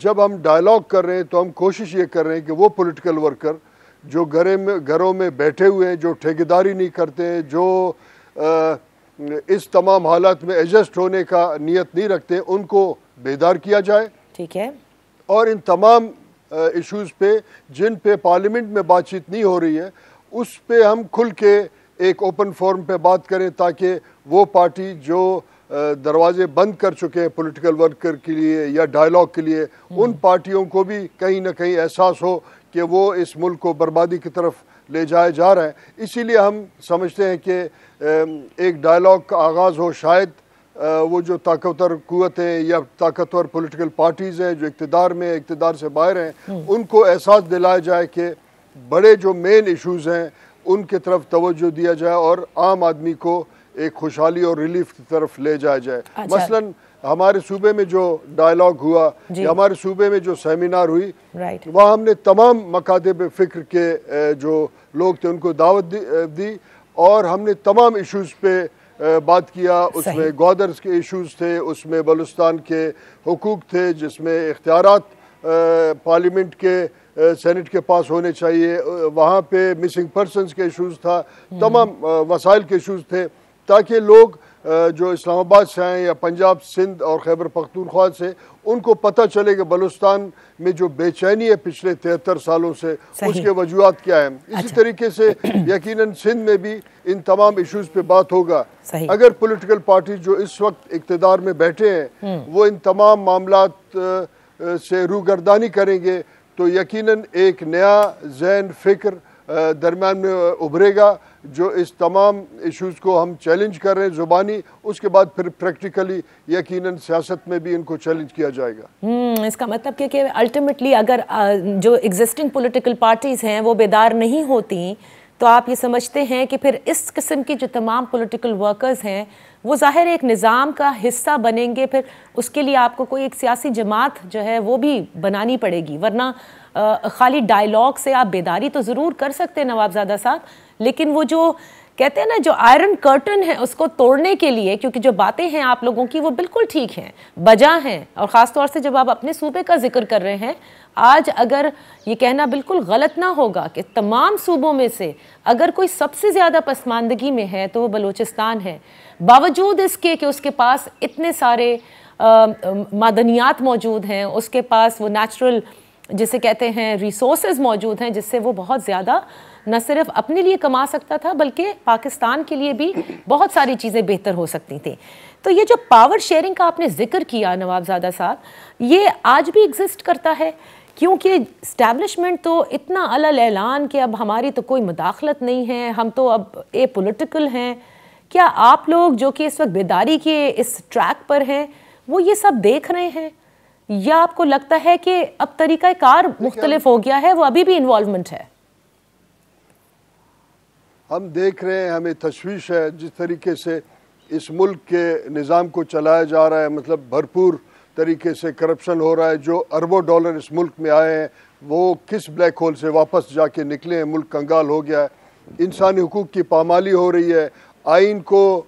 جب ہم ڈائلاگ کر رہے ہیں تو ہم کوشش یہ کر رہے ہیں کہ وہ پولیٹیکل ورکر جو گھروں میں بیٹھے ہوئے ہیں، جو ٹھیکیداری نہیں کرتے ہیں، جو اس تمام حالات میں ایڈجسٹ ہونے کا نیت نہیں رکھتے، ان کو بیدار کیا جائے. ٹھیک ہے. اور ان تمام ایشوز پہ جن پہ پارلیمنٹ میں بات چیت نہیں ہو رہی ہے، اس پہ ہم کھل کے ایک اوپن فورم پہ بات کریں، تاکہ وہ پارٹی جو دروازے بند کر چکے ہیں پولیٹیکل ورکر کے لیے یا ڈائلاگ کے لیے، ان پارٹیوں کو بھی کہیں نہ کہیں احساس ہو کہ وہ اس ملک کو بربادی کی طرف لے جائے جا رہے ہیں. اسی لیے ہم سمجھتے ہیں کہ ایک ڈائلاگ کا آغاز ہو. شاید وہ جو طاقتور قوتیں یا طاقتور پولیٹیکل پارٹیز ہیں جو اقتدار میں اقتدار سے باہر ہیں، ان کو احساس دلایا جائے کہ بڑے جو مین ایشوز ہیں ان کی طرف توجہ دیا جائے اور عام آدمی کو ایک خوشحالی اور ریلیف کی طرف لے جایا جائے. مثلاً ہمارے صوبے میں جو ڈائلاگ ہوا یا ہمارے صوبے میں جو سیمینار ہوئی، وہاں ہم نے تمام مکاتب فکر کے جو لوگ تھے ان کو دعوت دی اور ہم نے تمام ایشوز پہ بات کیا. اس میں گودرز کے ایشوز تھے، اس میں بلوچستان کے حقوق تھے، جس میں اختیارات پارلیمنٹ کے سینٹ کے پاس ہونے چاہیے، وہاں پہ مسنگ پرسنز کے ایشوز تھا، تمام وسائل کے ایشوز تھے، تاکہ لوگ جو اسلام آباد سے آئیں یا پنجاب، سندھ اور خیبر پختونخوا سے، ان کو پتہ چلے کہ بلوچستان میں جو بے چینی ہے پچھلے 73 سالوں سے، اس کے وجوہات کیا ہیں. اسی طریقے سے یقیناً سندھ میں بھی ان تمام ایشوز پہ بات ہوگا. اگر پولیٹیکل پارٹی جو اس وقت اقتدار میں بیٹھے ہیں وہ ان تمام معاملات سے روگردانی کریں گے تو یقیناً ایک نیا ذہن فکر درمیان میں ابھرے گا جو اس تمام ایشوز کو ہم چیلنج کر رہے ہیں زبانی، اس کے بعد پھر پریکٹیکلی یقیناً سیاست میں بھی ان کو چیلنج کیا جائے گا. اس کا مطلب کہ الٹیمیٹلی اگر جو ایگزسٹنگ پولیٹیکل پارٹیز ہیں وہ بیدار نہیں ہوتی تو آپ یہ سمجھتے ہیں کہ پھر اس قسم کی جو تمام پولیٹیکل ورکرز ہیں وہ ظاہر ایک نظام کا حصہ بنیں گے، پھر اس کے لیے آپ کو کوئی ایک سیاسی جماعت جو ہے وہ بھی بنانی پڑے گی، ورنہ خالی ڈائلاگ سے آپ بیداری تو ضرور کر سکتے ہیں نواب زادہ صاحب، لیکن وہ جو کہتے ہیں نا جو آئرن کرٹن ہے اس کو توڑنے کے لیے، کیونکہ جو باتیں ہیں آپ لوگوں کی وہ بالکل ٹھیک ہیں، بجا ہیں، اور خاص طور سے جب آپ اپنے صوبے کا ذکر کر رہے ہیں، آج اگر یہ کہنا بالکل غلط نہ ہوگا کہ تمام صوبوں میں سے اگر کوئی سب سے زیادہ پسماندگی میں ہے تو وہ بلوچستان ہے، باوجود اس کے کہ اس کے پاس اتنے سارے معدنیات موجود ہیں، اس کے پاس وہ نیچرل جسے کہتے ہیں ریسورسز موجود ہیں جس سے وہ بہت زیادہ نہ صرف اپنے لیے کما سکتا تھا بلکہ پاکستان کے لیے بھی بہت ساری چیزیں بہتر ہو سکتی تھیں. تو یہ جو پاور شیئرنگ کا آپ نے ذکر کیا نواب زادہ صاحب، یہ آج بھی ایگزسٹ کرتا ہے؟ کیونکہ اسٹیبلشمنٹ تو اتنا علل اعلان کہ اب ہماری تو کوئی مداخلت نہیں ہے، ہم تو اب اے پولیٹیکل ہیں. کیا آپ لوگ جو کہ اس وقت بیداری کے اس ٹریک پر ہیں وہ یہ سب دیکھ رہے ہیں، یا آپ کو لگتا ہے کہ اب طریقہ کار مختلف ہو گیا ہے، وہ ابھی بھی انوالومنٹ ہے؟ ہم دیکھ رہے ہیں، ہمیں تشویش ہے جس طریقے سے اس ملک کے نظام کو چلایا جا رہا ہے، مطلب بھرپور طریقے سے کرپشن ہو رہا ہے. جو اربوں ڈالر اس ملک میں آئے ہیں وہ کس بلیک ہول سے واپس جا کے نکلے ہیں. ملک کنگال ہو گیا ہے، انسانی حقوق کی پامالی ہو رہی ہے، آئین کو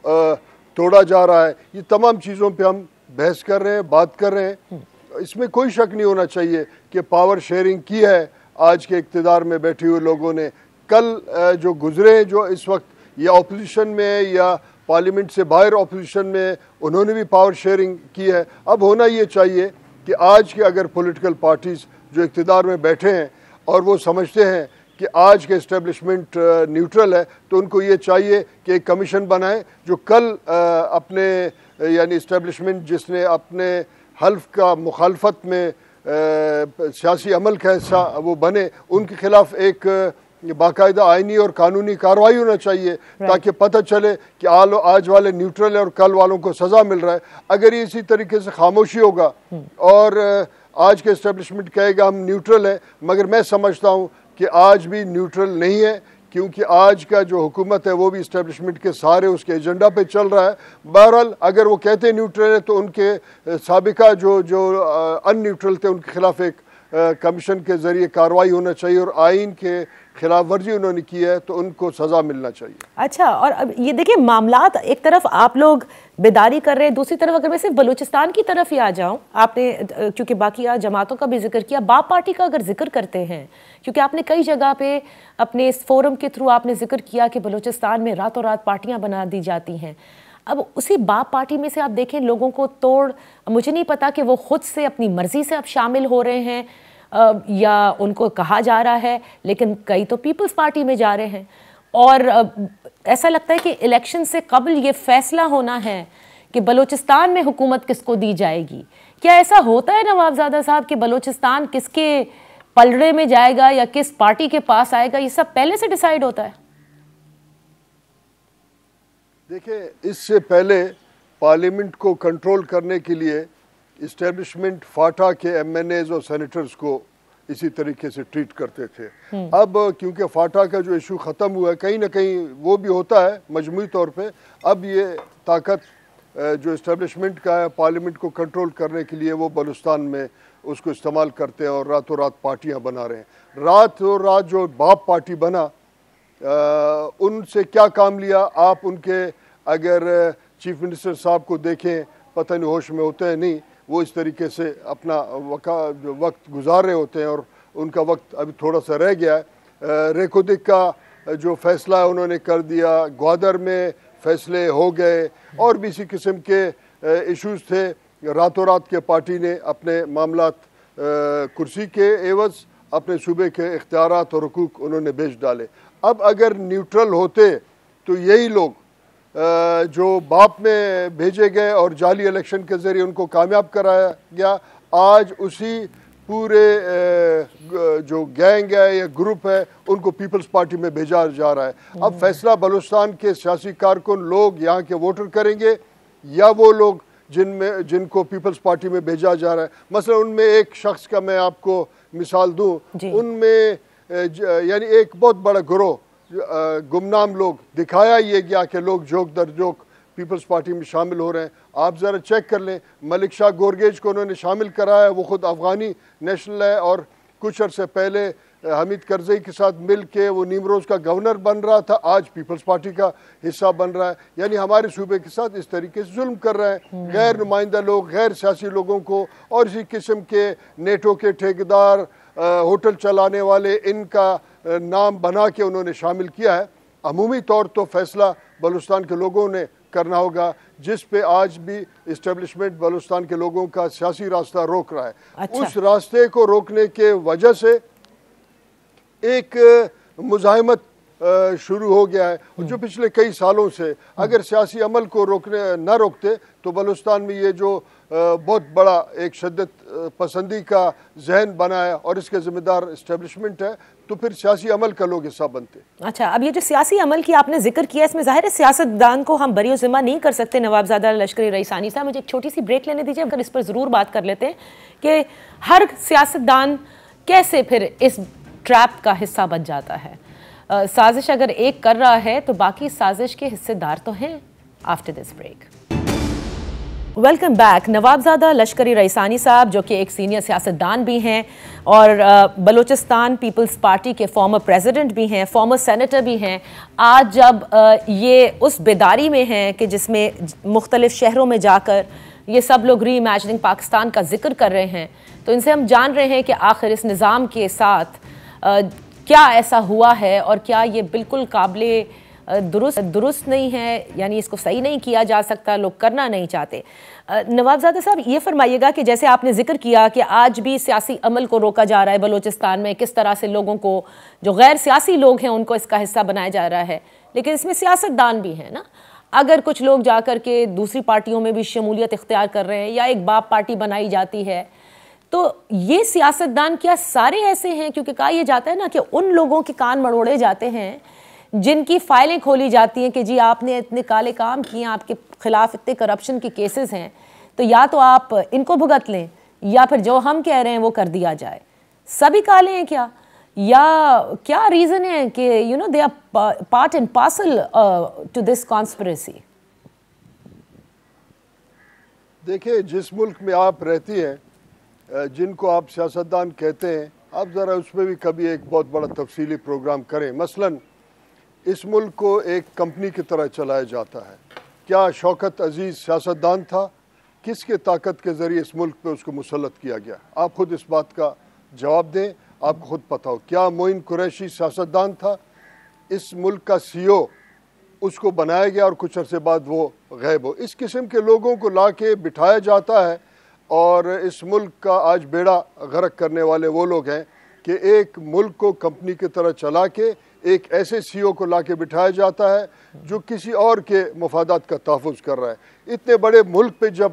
توڑا جا رہا ہے. یہ تمام چیزوں پہ ہم بحث کر رہے ہیں، بات کر رہے ہیں. اس میں کوئی شک نہیں ہونا چاہیے کہ پاور شیئرنگ کی ہے آج کے اقتدار میں بیٹھے ہوئے لوگوں نے. کل جو گزرے جو اس وقت یا اپوزیشن میں یا پارلیمنٹ سے باہر اپوزیشن میں، انہوں نے بھی پاور شیئرنگ کی ہے. اب ہونا یہ چاہیے کہ آج کے اگر پولیٹیکل پارٹیز جو اقتدار میں بیٹھے ہیں اور وہ سمجھتے ہیں کہ آج کے اسٹیبلشمنٹ نیوٹرل ہے تو ان کو یہ چاہیے کہ ایک کمیشن بنائیں جو کل اپنے یعنی اسٹیبلشمنٹ جس نے اپنے حلف کا مخالفت میں سیاسی عمل کا حصہ وہ بنے، ان کے خلاف ایک باقاعدہ آئینی اور قانونی کارروائی ہونا چاہیے تاکہ پتہ چلے کہ آج والے نیوٹرل ہے اور کل والوں کو سزا مل رہا ہے. اگر یہ اسی طریقے سے خاموشی ہوگا اور آج کے اسٹیبلشمنٹ کہے گا ہم نیوٹرل ہیں، مگر میں سمجھتا ہوں کہ آج بھی نیوٹرل نہیں ہے، کیونکہ آج کا جو حکومت ہے وہ بھی اسٹیبلشمنٹ کے سارے اس کے ایجنڈا پہ چل رہا ہے. بہرحال اگر وہ کہتے ہیں نیوٹرل ہے تو ان کے سابقہ جو ان نیوٹرل تھے ان کے خلاف ایک کمیشن کے ذریعے کارروائی ہونا چاہیے اور آئین کے خلاف ورزی انہوں نے کی ہے تو ان کو سزا ملنا چاہیے. اچھا، اور اب یہ دیکھیں معاملات ایک طرف آپ لوگ بیداری کر رہے ہیں، دوسری طرف اگر میں صرف بلوچستان کی طرف ہی آ جاؤں، آپ نے کیونکہ باقی جماعتوں کا بھی ذکر کیا، باپ پارٹی کا اگر ذکر کرتے ہیں، کیونکہ آپ نے کئی جگہ پہ اپنے اس فورم کے تھرو آپ نے ذکر کیا کہ بلوچستان میں راتوں رات پارٹیاں بنا دی جاتی ہیں. اب اسی باپ پارٹی میں سے آپ دیکھیں لوگوں کو توڑ، مجھے نہیں پتا کہ وہ خود سے اپنی مرضی سے اب شامل ہو رہے ہیں یا ان کو کہا جا رہا ہے، لیکن کئی تو پیپلز پارٹی میں جا رہے ہیں. اور ایسا لگتا ہے کہ الیکشن سے قبل یہ فیصلہ ہونا ہے کہ بلوچستان میں حکومت کس کو دی جائے گی. کیا ایسا ہوتا ہے نواب زادہ صاحب کہ بلوچستان کس کے پلڑے میں جائے گا یا کس پارٹی کے پاس آئے گا، یہ سب پہلے سے ڈیسائیڈ ہوتا ہے؟ دیکھیں، اس سے پہلے پارلیمنٹ کو کنٹرول کرنے کے لیے اسٹیبلشمنٹ فاٹا کے ایم این ایز اور سینیٹرز کو اسی طریقے سے ٹریٹ کرتے تھے. اب کیونکہ فاٹا کا جو ایشو ختم ہوا ہے، کہیں نہ کہیں وہ بھی ہوتا ہے مجموعی طور پہ، اب یہ طاقت جو اسٹیبلشمنٹ کا ہے پارلیمنٹ کو کنٹرول کرنے کے لیے وہ بلوچستان میں اس کو استعمال کرتے ہیں اور راتوں رات پارٹیاں بنا رہے ہیں. راتوں رات جو باپ پارٹی بنا، ان سے کیا کام لیا؟ آپ ان کے اگر چیف منسٹر صاحب کو دیکھیں، پتہ نہیں ہوش میں ہوتے ہیں نہیں، وہ اس طریقے سے اپنا وقت گزار رہے ہوتے ہیں اور ان کا وقت ابھی تھوڑا سا رہ گیا ہے. ریکودک کا جو فیصلہ ہے انہوں نے کر دیا، گوادر میں فیصلے ہو گئے، اور بھی اسی قسم کے ایشوز تھے. راتوں رات کے پارٹی نے اپنے معاملات کرسی کے عوض اپنے صوبے کے اختیارات اور حقوق انہوں نے بیچ ڈالے. اب اگر نیوٹرل ہوتے تو یہی لوگ جو باپ میں بھیجے گئے اور جعلی الیکشن کے ذریعے ان کو کامیاب کرایا گیا، آج اسی پورے جو گینگ ہے یا گروپ ہے ان کو پیپلز پارٹی میں بھیجا جا رہا ہے. اب فیصلہ بلوچستان کے سیاسی کارکن لوگ یہاں کے ووٹر کریں گے یا وہ لوگ جن کو پیپلز پارٹی میں بھیجا جا رہا ہے. مثلا ان میں ایک شخص کا میں آپ کو مثال دوں، ان میں یعنی ایک بہت بڑا گروہ گمنام لوگ دکھایا یہ گیا کہ لوگ جوک در جوک پیپلز پارٹی میں شامل ہو رہے ہیں. آپ ذرا چیک کر لیں، ملک شاہ گورگیج کو انہوں نے شامل کرایا، وہ خود افغانی نیشنل ہے اور کچھ عرصے پہلے حمید کرزئی کے ساتھ مل کے وہ نیمروز کا گورنر بن رہا تھا، آج پیپلز پارٹی کا حصہ بن رہا ہے. یعنی ہمارے صوبے کے ساتھ اس طریقے سے ظلم کر رہا ہے. غیر نمائندہ لوگ، غیر سیاسی لوگوں کو، اور اسی قسم کے نیٹو کے ٹھیکیدار، ہوٹل چلانے والے، ان کا نام بنا کے انہوں نے شامل کیا ہے. عمومی طور تو فیصلہ بلوچستان کے لوگوں نے کرنا ہوگا، جس پہ آج بھی اسٹیبلشمنٹ بلوچستان کے لوگوں کا سیاسی راستہ روک رہا ہے. اس راستے کو روکنے کے وجہ سے ایک مزاحمت شروع ہو گیا ہے جو پچھلے کئی سالوں سے، اگر سیاسی عمل کو نہ روکتے تو بلوچستان میں یہ جو بہت بڑا ایک شدت پسندی کا ذہن بنا ہے اور اس کے ذمہ دار اسٹیبلشمنٹ ہے، تو پھر سیاسی عمل کا لوگ حصہ بنتے. اچھا، اب یہ جو سیاسی عمل کی آپ نے ذکر کیا، اس میں ظاہر ہے سیاستدان کو ہم بری و ذمہ نہیں کر سکتے. نواب زادہ لشکری رئیسانی صاحب، مجھے ایک چھوٹی سی بریک لینے دیجیے، اگر اس پر ضرور بات کر لیتے ہیں کہ ہر سیاستدان کیسے پھر اس ٹریپ کا حصہ بن جاتا ہے. سازش اگر ایک کر رہا ہے تو باقی سازش کے حصے دار تو ہیں. After this break. Welcome back. نواب زادہ لشکری رئیسانی صاحب جو کہ ایک سینئر سیاستدان بھی ہیں اور بلوچستان پیپلز پارٹی کے فارمر پریزیڈنٹ بھی ہیں، فارمر سینیٹر بھی ہیں. آج جب یہ اس بیداری میں ہیں کہ جس میں مختلف شہروں میں جا کر یہ سب لوگ ری امیجننگ پاکستان کا ذکر کر رہے ہیں، تو ان سے ہم جان رہے ہیں کہ آخر اس نظام کے ساتھ کیا ایسا ہوا ہے اور کیا یہ بالکل قابل درست نہیں ہے، یعنی اس کو صحیح نہیں کیا جا سکتا، لوگ کرنا نہیں چاہتے. نواب زادہ صاحب یہ فرمائیے گا کہ جیسے آپ نے ذکر کیا کہ آج بھی سیاسی عمل کو روکا جا رہا ہے بلوچستان میں، کس طرح سے لوگوں کو جو غیر سیاسی لوگ ہیں ان کو اس کا حصہ بنایا جا رہا ہے، لیکن اس میں سیاستدان بھی ہیں نا. اگر کچھ لوگ جا کر کے دوسری پارٹیوں میں بھی شمولیت اختیار کر رہے ہیں یا ایک باپ پارٹی بنائی جاتی ہے، تو یہ سیاستدان کیا سارے ایسے ہیں؟ کیونکہ کہا یہ جاتا ہے نا کہ ان لوگوں کے کان مروڑے جاتے ہیں جن کی فائلیں کھولی جاتی ہیں کہ جی آپ نے اتنے کالے کام کیے، آپ کے خلاف اتنے کرپشن کے کیسز ہیں، تو یا تو آپ ان کو بھگت لیں یا پھر جو ہم کہہ رہے ہیں وہ کر دیا جائے. سبھی کالے ہیں کیا، یا کیا ریزن ہے کہ they are part and parcel to this conspiracy? دیکھیں، جس ملک میں آپ رہتی ہیں، جن کو آپ سیاستدان کہتے ہیں، آپ ذرا اس پہ بھی کبھی ایک بہت بڑا تفصیلی پروگرام کریں. مثلاً اس ملک کو ایک کمپنی کی طرح چلایا جاتا ہے. کیا شوکت عزیز سیاستدان تھا؟ کس کے طاقت کے ذریعے اس ملک پہ اس کو مسلط کیا گیا؟ آپ خود اس بات کا جواب دیں. آپ کو خود پتہ ہو. کیا معین قریشی سیاستدان تھا؟ اس ملک کا سی او اس کو بنایا گیا اور کچھ عرصے بعد وہ غائب ہو. اس قسم کے لوگوں کو لا کے بٹھایا جاتا ہے اور اس ملک کا آج بیڑا غرق کرنے والے وہ لوگ ہیں کہ ایک ملک کو کمپنی کی طرح چلا کے ایک ایسے سی او کو لا کے بٹھایا جاتا ہے جو کسی اور کے مفادات کا تحفظ کر رہا ہے. اتنے بڑے ملک پہ جب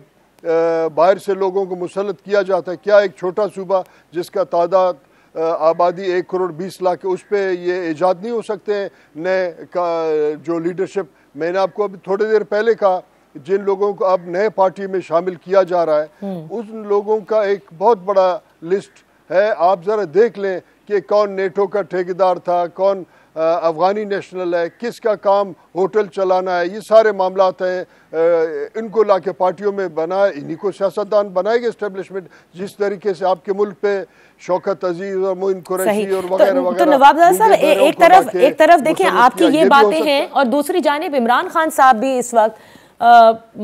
باہر سے لوگوں کو مسلط کیا جاتا ہے, کیا ایک چھوٹا صوبہ جس کا تعداد آبادی 1,20,00,000 اس پہ یہ ایجاد نہیں ہو سکتے ہیں نئے جو لیڈرشپ؟ میں نے آپ کو ابھی تھوڑی دیر پہلے کہا جن لوگوں کو اب نئے پارٹی میں شامل کیا جا رہا ہے ان لوگوں کا ایک بہت بڑا لسٹ ہے. آپ ذرا دیکھ لیں کہ کون نیٹو کا ٹھیکیدار تھا, کون افغانی نیشنل ہے, کس کا کام ہوٹل چلانا ہے. یہ سارے معاملات ہیں. ان کو لا کے پارٹیوں میں بنائے, انہی کو سیاستدان بنائے گے اسٹیبلشمنٹ. جس طریقے سے آپ کے ملک پہ شوکت عزیز اور معین قریشی اور وغیرہ وغیرہ. تو نواب زادہ صاحب ایک طرف دیکھیں آپ کی یہ باتیں ہیں اور دوسری جانب عمران خان صاحب بھی اس وقت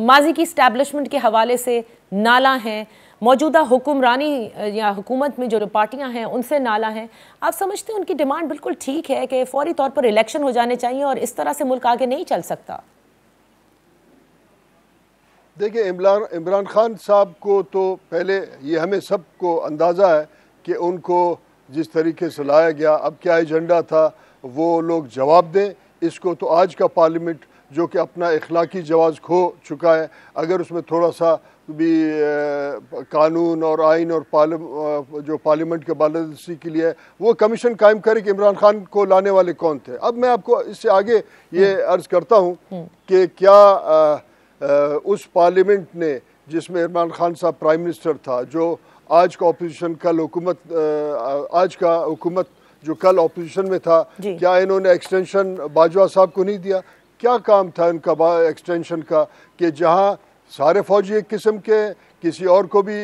ماضی کی اسٹیبلشمنٹ کے حوالے سے نالاں ہیں, موجودہ حکمرانی یا حکومت میں جو پارٹیاں ہیں ان سے نالاں ہیں. آپ سمجھتے ہیں ان کی ڈیمانڈ بالکل ٹھیک ہے کہ فوری طور پر الیکشن ہو جانے چاہیے اور اس طرح سے ملک آگے نہیں چل سکتا؟ دیکھیں عمران خان صاحب کو تو پہلے یہ ہمیں سب کو اندازہ ہے کہ ان کو جس طریقے سے لایا گیا, اب کیا ایجنڈا تھا وہ لوگ جواب دیں. اس کو تو آج کا پارلیمنٹ جو کہ اپنا اخلاقی جواز کھو چکا ہے, اگر اس میں تھوڑا سا بھی قانون اور آئین اور جو پارلیمنٹ کے بالادستی کے لیے وہ کمیشن قائم کرے کہ عمران خان کو لانے والے کون تھے. اب میں آپ کو اس سے آگے یہ عرض کرتا ہوں کہ کیا اس پارلیمنٹ نے جس میں عمران خان صاحب پرائم منسٹر تھا, جو آج کا اپوزیشن کل حکومت, آج کا حکومت جو کل اپوزیشن میں تھا, کیا انہوں نے ایکسٹینشن باجوہ صاحب کو نہیں دیا؟ کیا کام تھا ان کا ایکسٹینشن کا کہ جہاں سارے فوجی ایک قسم کے کسی اور کو بھی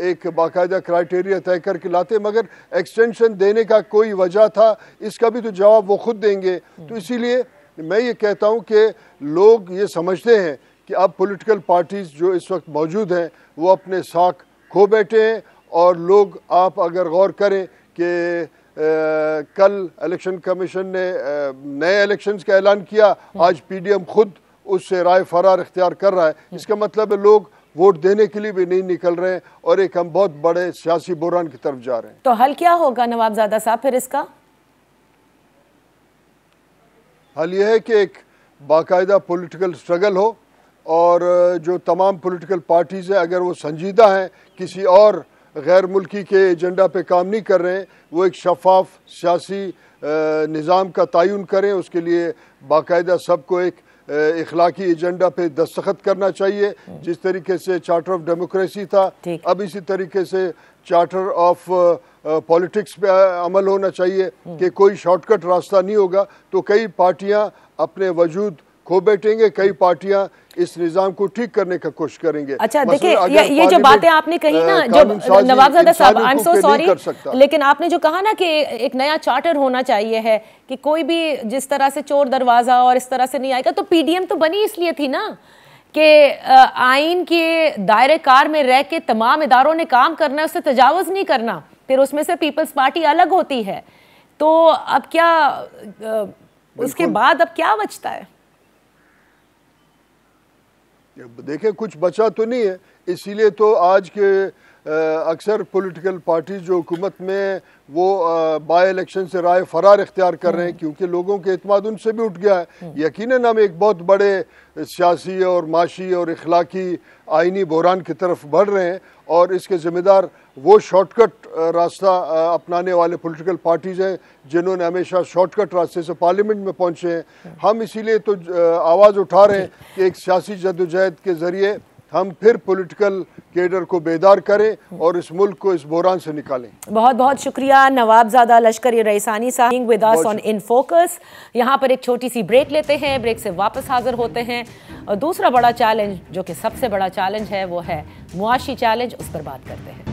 ایک باقاعدہ کرائٹیریا طے کر کے لاتے, مگر ایکسٹینشن دینے کا کوئی وجہ تھا؟ اس کا بھی تو جواب وہ خود دیں گے. تو اسی لیے میں یہ کہتا ہوں کہ لوگ یہ سمجھتے ہیں کہ اب پولیٹیکل پارٹیز جو اس وقت موجود ہیں وہ اپنے ساکھ کھو بیٹھے ہیں. اور لوگ آپ اگر غور کریں کہ کل الیکشن کمیشن نے نئے الیکشنز کا اعلان کیا, آج پی ڈی ایم خود اس سے رائے فرار اختیار کر رہا ہے. اس کا مطلب ہے لوگ ووٹ دینے کے لیے بھی نہیں نکل رہے ہیں اور ایک ہم بہت بڑے سیاسی بحران کی طرف جا رہے ہیں. تو حل کیا ہوگا نواب زادہ صاحب پھر اس کا؟ حل یہ ہے کہ ایک باقاعدہ پولیٹیکل سٹرگل ہو اور جو تمام پولیٹیکل پارٹیز ہیں اگر وہ سنجیدہ ہیں, کسی اور غیر ملکی کے ایجنڈا پہ کام نہیں کر رہے ہیں, وہ ایک شفاف سیاسی نظام کا تعین کریں. اس کے لیے باقاعدہ سب کو ایک اخلاقی ایجنڈا پہ دستخط کرنا چاہیے. جس طریقے سے چارٹر آف ڈیموکریسی تھا, اب اسی طریقے سے چارٹر آف پولیٹکس پہ عمل ہونا چاہیے کہ کوئی شارٹ کٹ راستہ نہیں ہوگا. تو کئی پارٹیاں اپنے وجود کھو بیٹھیں گے, کئی پارٹیاں اس نظام کو ٹھیک کرنے کا کوشش کریں گے. اچھا دیکھیں یہ جو باتیں آپ نے کہی نا, جو نواب زادہ صاحب I'm so sorry, لیکن آپ نے جو کہا نا کہ ایک نیا چارٹر ہونا چاہیے ہے کہ کوئی بھی جس طرح سے چور دروازہ اور اس طرح سے نہیں آئے گا, تو پی ڈی ایم تو بنی اس لیے تھی نا کہ آئین کے دائرے کار میں رہ کے تمام اداروں نے کام کرنا ہے, اس سے تجاوز نہیں کرنا. پھر اس میں سے پیپلز پارٹی الگ ہوتی ہے. تو اب کیا اس کے بعد اب کیا بچتا ہے؟ دیکھیں کچھ بچا تو نہیں ہے. اسی لیے تو آج کے اکثر پولیٹیکل پارٹیز جو حکومت میں وہ بائی الیکشن سے رائے فرار اختیار کر رہے ہیں کیونکہ لوگوں کے اعتماد ان سے بھی اٹھ گیا ہے. یقیناً ہم ایک بہت بڑے سیاسی اور معاشی اور اخلاقی آئینی بحران کی طرف بڑھ رہے ہیں اور اس کے ذمہ دار وہ شارٹ کٹ راستہ اپنانے والے پولیٹیکل پارٹیز ہیں جنہوں نے ہمیشہ شارٹ کٹ راستے سے پارلیمنٹ میں پہنچے ہیں. ہم اسی لیے تو آواز اٹھا رہے ہیں کہ ایک سیاسی جدوجہد کے ذریعے ہم پھر پولیٹیکل کیڈر کو بیدار کریں اور اس ملک کو اس بحران سے نکالیں. بہت بہت شکریہ نواب زادہ لشکری رئیسانی صاحب with us on in focus. یہاں پر ایک چھوٹی سی بریک لیتے ہیں, بریک سے واپس حاضر ہوتے ہیں. اور دوسرا بڑا چیلنج جو کہ سب سے بڑا چیلنج ہے وہ ہے معاشی چیلنج, اس پر بات کرتے ہیں.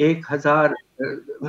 1000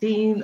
3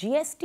GST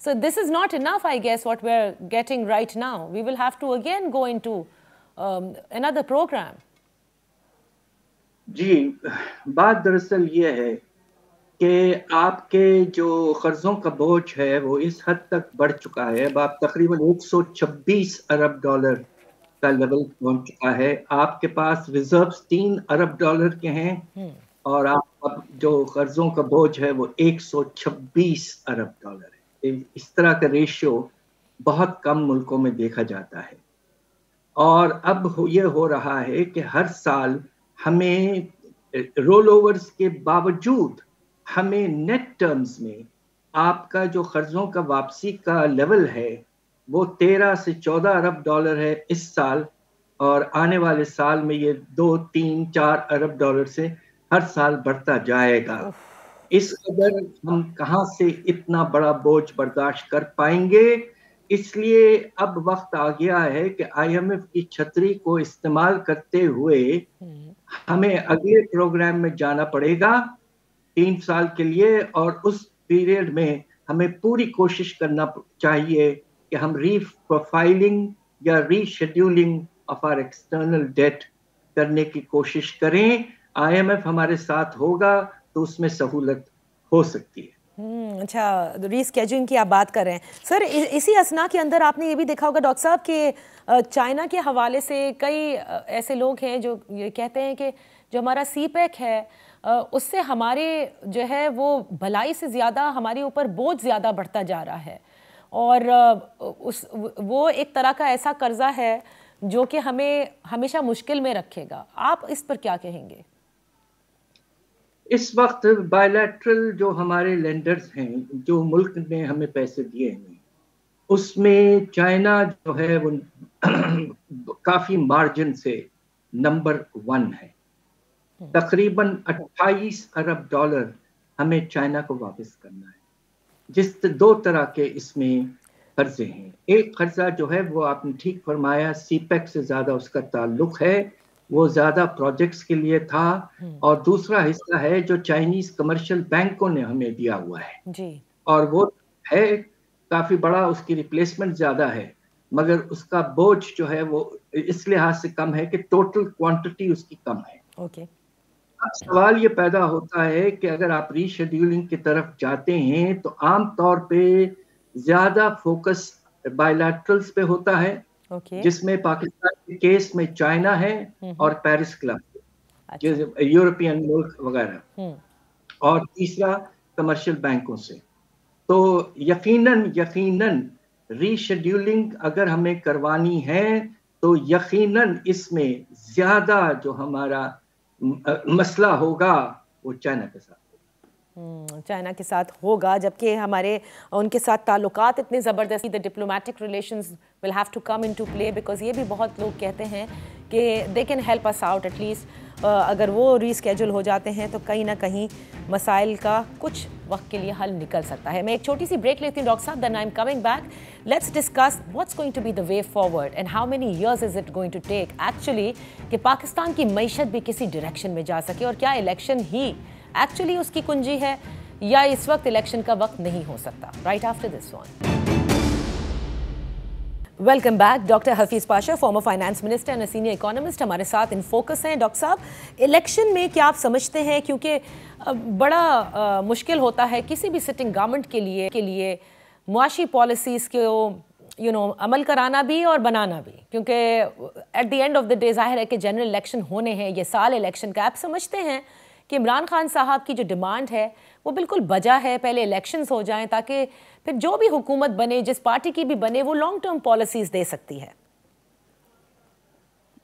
So this is not enough, I guess, what we're getting right now. We will have to again go into another program. جی، بات دراصل یہ ہے کہ آپ کے جو قرضوں کا بوجھ ہے وہ اس حد تک بڑھ چکا ہے، اب آپ تقریباً 126 ارب ڈالر کا لیول پہنچ چکا ہے، آپ کے پاس ریزروز 3 ارب ڈالر کے ہیں اور آپ اب جو قرضوں کا بوجھ ہے وہ 126 ارب ڈالر ہے۔ اس طرح کا ریشیو بہت کم ملکوں میں دیکھا جاتا ہے، اور اب یہ ہو رہا ہے کہ ہر سال ہمیں رول اوورز کے باوجود ہمیں نیٹ ٹرمز میں آپ کا جو قرضوں کا واپسی کا لیول ہے وہ 13 سے 14 ارب ڈالر ہے اس سال، اور آنے والے سال میں یہ 2، 3، 4 ارب ڈالر سے ہر سال بڑھتا جائے گا۔ اس قدر ہم کہاں سے اتنا بڑا بوجھ برداشت کر پائیں گے؟ اس لیے اب وقت آ گیا ہے کہ آئی ایم ایف کی چھتری کو استعمال کرتے ہوئے ہمیں اگلے پروگرام میں جانا پڑے گا 3 سال کے لیے، اور اس پیریڈ میں ہمیں پوری کوشش کرنا چاہیے کہ ہم ری پروفائلنگ یا rescheduling of our external debt کرنے کی کوشش کریں۔ آئی ایم ایف ہمارے ساتھ ہوگا تو اس میں سہولت ہو سکتی ہے۔ اچھا، ری اسکیجولنگ کی آپ بات کر رہے ہیں سر، اسی اسنا کے اندر آپ نے یہ بھی دیکھا ہوگا ڈاکٹر صاحب کہ چائنا کے حوالے سے کئی ایسے لوگ ہیں جو یہ کہتے ہیں کہ جو ہمارا سی پیک ہے اس سے ہمارے جو ہے وہ بھلائی سے زیادہ ہمارے اوپر بوجھ زیادہ بڑھتا جا رہا ہے، اور وہ ایک طرح کا ایسا قرضہ ہے جو کہ ہمیں ہمیشہ مشکل میں رکھے گا۔ آپ اس پر کیا کہیں گے؟ اس وقت بائیلیٹرل جو ہمارے لینڈرز ہیں، جو ملک نے ہمیں پیسے دیے ہیں، اس میں چائنا جو ہے وہ کافی مارجن سے نمبر 1 ہے، تقریباً 28 ارب ڈالر ہمیں چائنا کو واپس کرنا ہے، جس 2 طرح کے اس میں قرضے ہیں۔ ایک قرضہ جو ہے وہ آپ نے ٹھیک فرمایا، سی پیک سے زیادہ اس کا تعلق ہے، وہ زیادہ پروجیکٹس کے لیے تھا، اور دوسرا حصہ ہے جو چائنیز کمرشل بینکوں نے ہمیں دیا ہوا ہے جی، اور وہ ہے کافی بڑا، اس کی ریپلیسمنٹ زیادہ ہے، مگر اس کا بوجھ جو ہے وہ اس لحاظ سے کم ہے کہ ٹوٹل کوانٹٹی اس کی کم ہے۔ اوکے، اب سوال یہ پیدا ہوتا ہے کہ اگر آپ ری شیڈیولنگ کی طرف جاتے ہیں تو عام طور پہ زیادہ فوکس بائیلیٹرلز پہ ہوتا ہے، جس میں پاکستان کے کیس میں چائنا ہے اور پیرس کلب، یورپین ملک وغیرہ، اور تیسرا کمرشل بینکوں سے۔ تو یقیناً ری شیڈیولنگ اگر ہمیں کروانی ہے تو یقیناً اس میں زیادہ جو ہمارا مسئلہ ہوگا وہ چائنا کے ساتھ چائنا کے ساتھ ہوگا، جبکہ ہمارے ان کے ساتھ تعلقات اتنے زبردستی، the diplomatic relations will have to come into play because یہ بھی بہت لوگ کہتے ہیں کہ they can help us out at least، اگر وہ ری اسکیجول ہو جاتے ہیں تو کہیں نہ کہیں مسائل کا کچھ وقت کے لیے حل نکل سکتا ہے۔ میں ایک چھوٹی سی بریک لیتی ہوں ڈاکٹر صاحب، then I'm coming back. Let's discuss what's going to be the way forward and how many years is it going to take actually کہ پاکستان کی معیشت بھی کسی ڈائریکشن میں جا سکے، اور کیا الیکشن ہی ایکچولی اس کی کنجی ہے یا اس وقت الیکشن کا وقت نہیں ہو سکتا؟ Right after this one. Welcome back. Doctor Hafeez Pasha, former finance minister and senior economist, ہمارے ساتھ ان فوکس ہیں۔ ڈاکٹر صاحب، الیکشن میں کیا آپ سمجھتے ہیں، کیونکہ بڑا مشکل ہوتا ہے کسی بھی سٹنگ گورنمنٹ کے لیے معاشی پالیسیز کو عمل کرانا بھی اور بنانا بھی، کیونکہ at the end of the day ظاہر ہے کہ جنرل الیکشن ہونے ہیں، یہ سال الیکشن کا۔ آپ سمجھتے ہیں کہ عمران خان صاحب کی جو ڈیمانڈ ہے وہ بالکل بجا ہے، پہلے الیکشنز ہو جائیں تاکہ پھر جو بھی حکومت بنے، جس پارٹی کی بھی بنے، وہ لانگ ٹرم پالیسیز دے سکتی ہے؟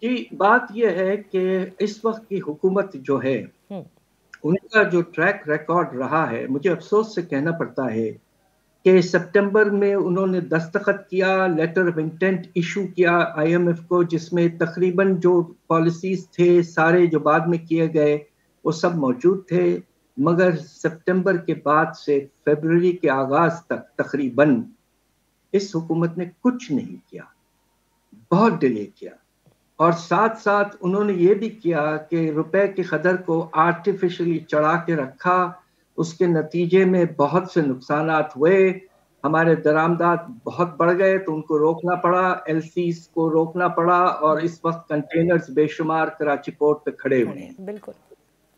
جی، بات یہ ہے کہ اس وقت کی حکومت جو ہے ان کا جو ٹریک ریکارڈ رہا ہے، مجھے افسوس سے کہنا پڑتا ہے کہ سپٹمبر میں انہوں نے دستخط کیا، لیٹر آف انٹینٹ ایشو کیا آئی ایم ایف کو، جس میں تقریباً جو پالیسیز تھے سارے جو بعد میں کیے گئے وہ سب موجود تھے، مگر سپٹمبر کے بعد سے فیبروری کے آغاز تک تقریباً اس حکومت نے کچھ نہیں کیا، بہت ڈیلے کیا، اور ساتھ ساتھ انہوں نے یہ بھی کیا کہ روپے کی قدر کو آرٹیفیشلی چڑھا کے رکھا، اس کے نتیجے میں بہت سے نقصانات ہوئے، ہمارے درآمدات بہت بڑھ گئے تو ان کو روکنا پڑا، ایل سیز کو روکنا پڑا، اور اس وقت کنٹینرز بے شمار کراچی پورٹ پہ کھڑے ہوئے ہیں۔ بالکل۔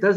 10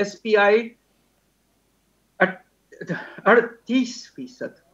SPI 38%,